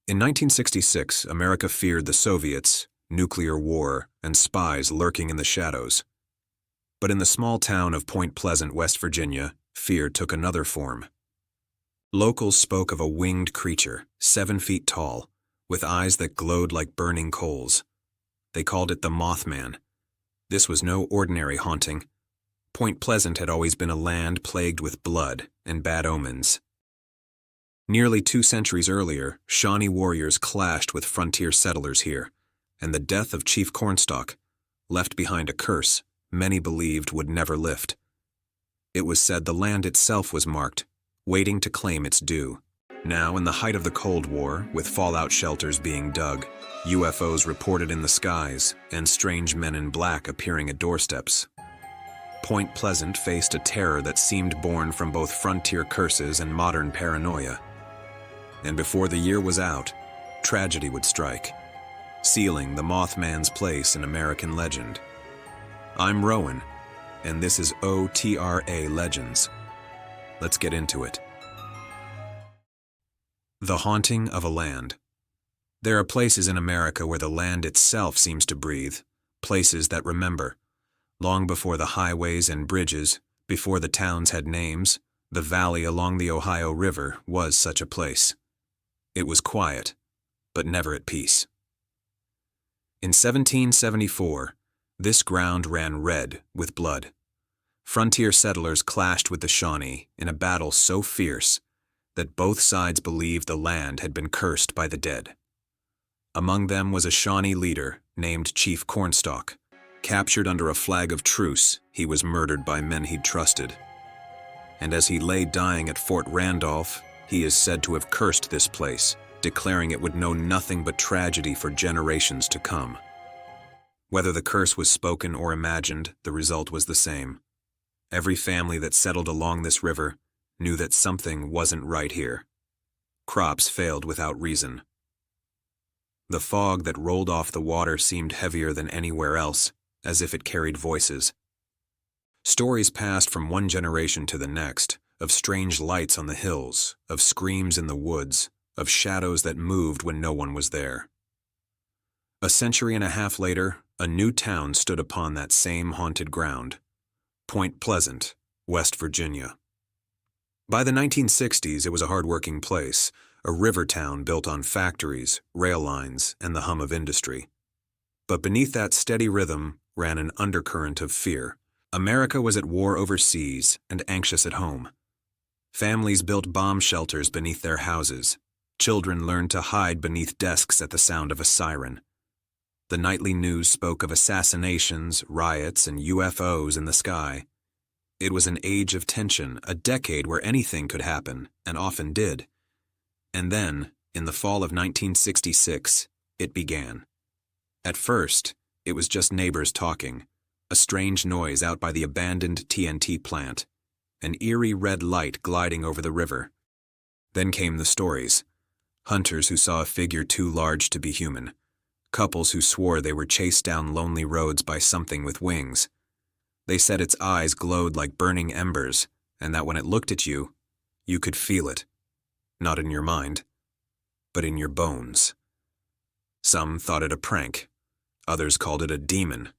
In 1966, America feared the Soviets, nuclear war, and spies lurking in the shadows. But in the small town of Point Pleasant, West Virginia, fear took another form. Locals spoke of a winged creature, 7 feet tall, with eyes that glowed like burning coals. They called it the Mothman. This was no ordinary haunting. Point Pleasant had always been a land plagued with blood and bad omens. Nearly 2 centuries earlier, Shawnee warriors clashed with frontier settlers here, and the death of Chief Cornstalk left behind a curse many believed would never lift. It was said the land itself was marked, waiting to claim its due. Now, in the height of the Cold War, with fallout shelters being dug, UFOs reported in the skies, and strange men in black appearing at doorsteps. Point Pleasant faced a terror that seemed born from both frontier curses and modern paranoia. And before the year was out, tragedy would strike, sealing the Mothman's place in American legend. I'm Rowan, and this is OTRA Legends. Let's get into it. The haunting of a land. There are places in America where the land itself seems to breathe, places that remember. Long before the highways and bridges, before the towns had names, the valley along the Ohio River was such a place. It was quiet, but never at peace. In 1774, this ground ran red with blood. Frontier settlers clashed with the Shawnee in a battle so fierce that both sides believed the land had been cursed by the dead. Among them was a Shawnee leader named Chief Cornstalk. Captured under a flag of truce, he was murdered by men he'd trusted. And as he lay dying at Fort Randolph, he is said to have cursed this place, declaring it would know nothing but tragedy for generations to come. Whether the curse was spoken or imagined, the result was the same. Every family that settled along this river knew that something wasn't right here. Crops failed without reason. The fog that rolled off the water seemed heavier than anywhere else, as if it carried voices. Stories passed from one generation to the next, of strange lights on the hills, of screams in the woods, of shadows that moved when no one was there. A century and a half later, a new town stood upon that same haunted ground. Point Pleasant, West Virginia. By the 1960s, it was a hard-working place, a river town built on factories, rail lines, and the hum of industry. But beneath that steady rhythm ran an undercurrent of fear. America was at war overseas and anxious at home. Families built bomb shelters beneath their houses. Children learned to hide beneath desks at the sound of a siren. The nightly news spoke of assassinations, riots, and UFOs in the sky. It was an age of tension, a decade where anything could happen, and often did. And then, in the fall of 1966, it began. At first, it was just neighbors talking, a strange noise out by the abandoned TNT plant, an eerie red light gliding over the river. Then came the stories. Hunters who saw a figure too large to be human. Couples who swore they were chased down lonely roads by something with wings. They said its eyes glowed like burning embers, and that when it looked at you, you could feel it. Not in your mind, but in your bones. Some thought it a prank. Others called it a demon.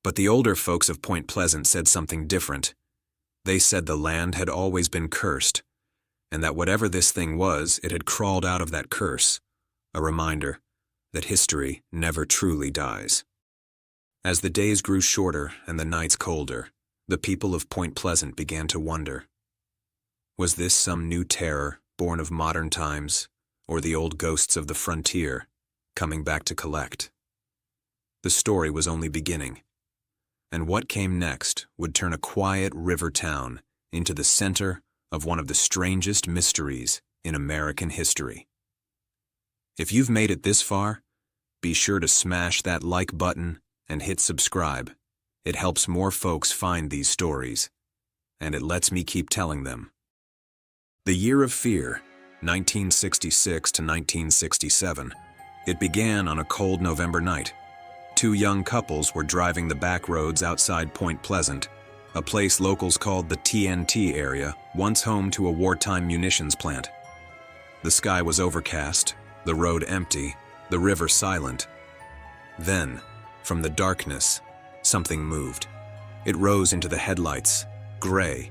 But the older folks of Point Pleasant said something different. They said the land had always been cursed, and that whatever this thing was, it had crawled out of that curse, a reminder that history never truly dies. As the days grew shorter and the nights colder, the people of Point Pleasant began to wonder. Was this some new terror born of modern times, or the old ghosts of the frontier coming back to collect? The story was only beginning, and what came next would turn a quiet river town into the center of one of the strangest mysteries in American history. If you've made it this far, be sure to smash that like button and hit subscribe. It helps more folks find these stories, and it lets me keep telling them. The Year of Fear, 1966 to 1967. It began on a cold November night. 2 young couples were driving the back roads outside Point Pleasant, a place locals called the TNT area, once home to a wartime munitions plant. The sky was overcast, The road empty, the river silent. Then, from the darkness, something moved. It rose into the headlights, gray,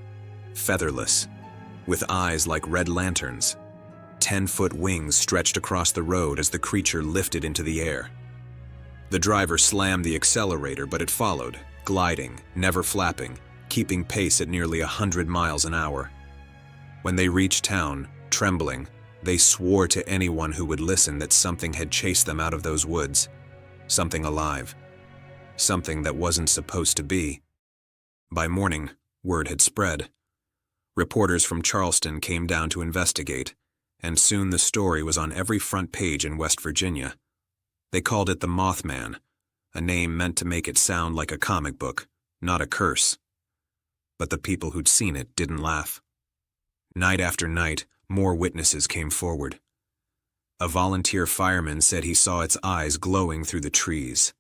featherless, with eyes like red lanterns. 10-foot wings stretched across the road as the creature lifted into the air. The driver slammed the accelerator, but it followed, gliding, never flapping, keeping pace at nearly 100 miles an hour. When they reached town, trembling, they swore to anyone who would listen that something had chased them out of those woods. Something alive. Something that wasn't supposed to be. By morning, word had spread. Reporters from Charleston came down to investigate, and soon the story was on every front page in West Virginia. They called it the Mothman, a name meant to make it sound like a comic book, not a curse. But the people who'd seen it didn't laugh. Night after night, more witnesses came forward. A volunteer fireman said he saw its eyes glowing through the trees.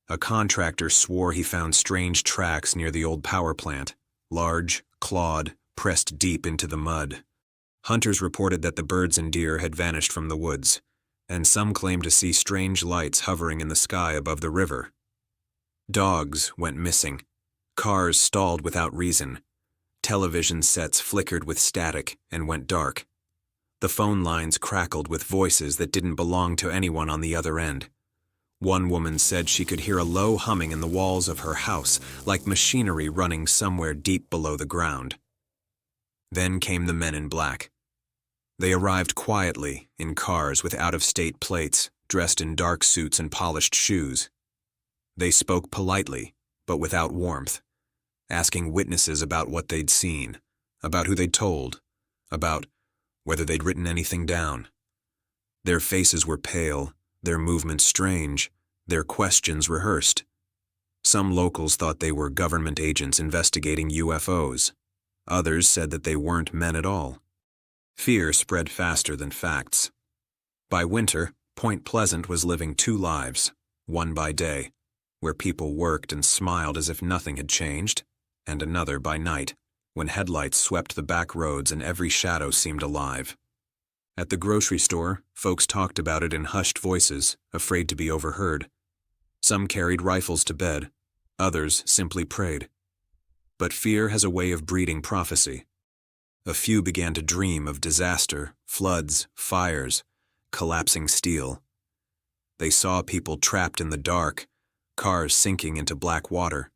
A contractor swore he found strange tracks near the old power plant, large, clawed, pressed deep into the mud. Hunters reported that the birds and deer had vanished from the woods, and some claimed to see strange lights hovering in the sky above the river. Dogs went missing. Cars stalled without reason. Television sets flickered with static and went dark. The phone lines crackled with voices that didn't belong to anyone on the other end. One woman said she could hear a low humming in the walls of her house, like machinery running somewhere deep below the ground. Then came the men in black. They arrived quietly, in cars with out-of-state plates, dressed in dark suits and polished shoes. They spoke politely, but without warmth, asking witnesses about what they'd seen, about who they'd told, about whether they'd written anything down. Their faces were pale, their movements strange, their questions rehearsed. Some locals thought they were government agents investigating UFOs. Others said that they weren't men at all. Fear spread faster than facts. By winter, Point Pleasant was living two lives, one by day, where people worked and smiled as if nothing had changed, and another by night, when headlights swept the back roads and every shadow seemed alive. At the grocery store, folks talked about it in hushed voices, afraid to be overheard. Some carried rifles to bed, others simply prayed. But fear has a way of breeding prophecy. A few began to dream of disaster, floods, fires, collapsing steel. They saw people trapped in the dark, cars sinking into black water.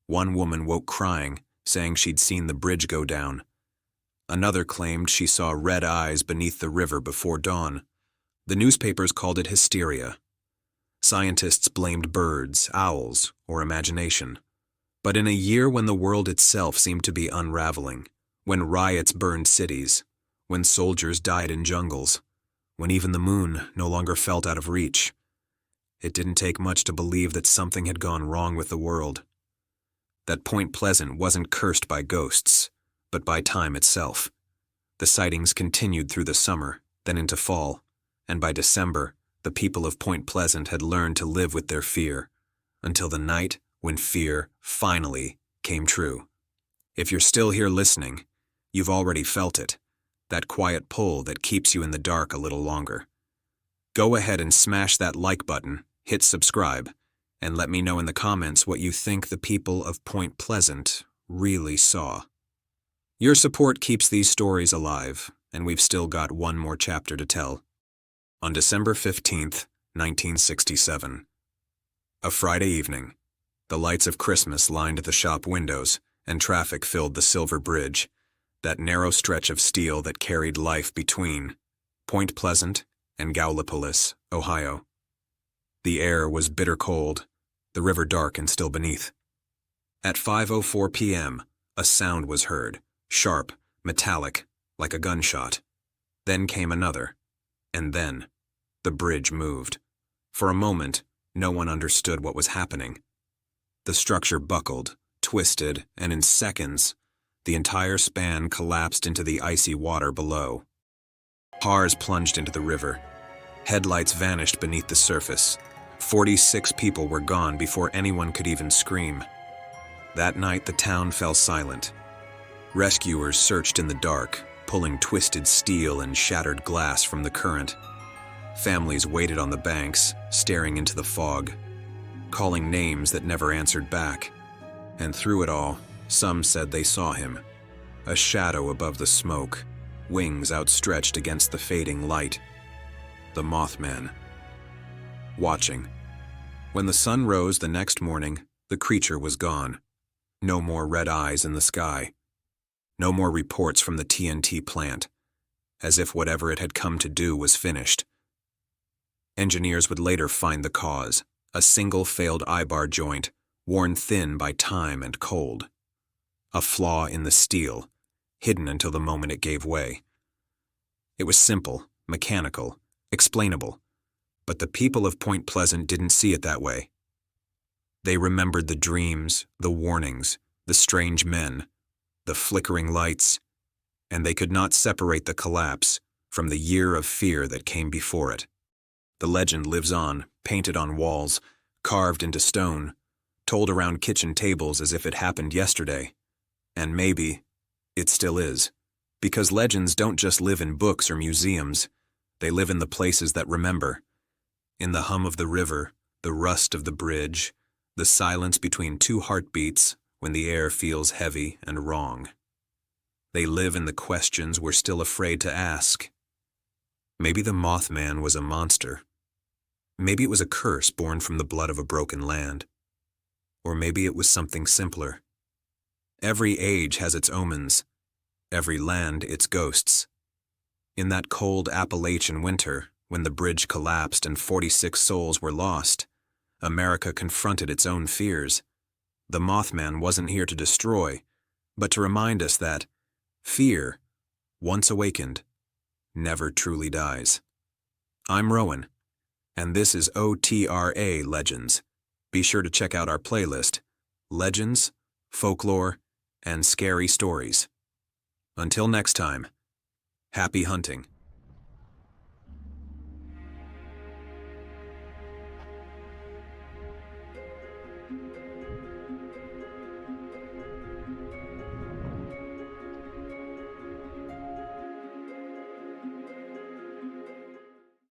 One woman woke crying, saying she'd seen the bridge go down. Another claimed she saw red eyes beneath the river before dawn. The newspapers called it hysteria. Scientists blamed birds, owls, or imagination. But in a year when the world itself seemed to be unraveling, when riots burned cities, when soldiers died in jungles, when even the moon no longer felt out of reach, it didn't take much to believe that something had gone wrong with the world. That Point Pleasant wasn't cursed by ghosts, but by time itself. The sightings continued through the summer, then into fall, and by December, the people of Point Pleasant had learned to live with their fear, until the night when fear finally came true. If you're still here listening, you've already felt it, that quiet pull that keeps you in the dark a little longer. Go ahead and smash that like button, hit subscribe, and let me know in the comments what you think the people of Point Pleasant really saw. Your support keeps these stories alive, and we've still got one more chapter to tell. On December 15th, 1967. A Friday evening. The lights of Christmas lined the shop windows, and traffic filled the Silver Bridge, that narrow stretch of steel that carried life between Point Pleasant and Gallipolis, Ohio. The air was bitter cold, the river dark and still beneath. At 5:04 p.m., a sound was heard, sharp, metallic, like a gunshot. Then came another, and then the bridge moved. For a moment, no one understood what was happening. The structure buckled, twisted, and in seconds, the entire span collapsed into the icy water below. Cars plunged into the river. Headlights vanished beneath the surface. 46 people were gone before anyone could even scream. That night, the town fell silent. Rescuers searched in the dark, pulling twisted steel and shattered glass from the current. Families waited on the banks, staring into the fog, calling names that never answered back. And through it all, some said they saw him, a shadow above the smoke, wings outstretched against the fading light. The Mothman. Watching. When the sun rose the next morning, the creature was gone. No more red eyes in the sky. No more reports from the TNT plant, as if whatever it had come to do was finished. Engineers would later find the cause, a single failed eye-bar joint, worn thin by time and cold. A flaw in the steel, hidden until the moment it gave way. It was simple, mechanical, explainable, but the people of Point Pleasant didn't see it that way. They remembered the dreams, the warnings, the strange men, the flickering lights, and they could not separate the collapse from the year of fear that came before it. The legend lives on, painted on walls, carved into stone, told around kitchen tables as if it happened yesterday. And maybe it still is, because legends don't just live in books or museums, they live in the places that remember. In the hum of the river, the rust of the bridge, the silence between two heartbeats when the air feels heavy and wrong. They live in the questions we're still afraid to ask. Maybe the Mothman was a monster. Maybe it was a curse born from the blood of a broken land. Or maybe it was something simpler. Every age has its omens, every land its ghosts. In that cold Appalachian winter, when the bridge collapsed and 46 souls were lost, America confronted its own fears. The Mothman wasn't here to destroy, but to remind us that fear, once awakened, never truly dies. I'm Rowan, and this is OTRA Legends. Be sure to check out our playlist, Legends, Folklore, and Scary Stories. Until next time, happy hunting.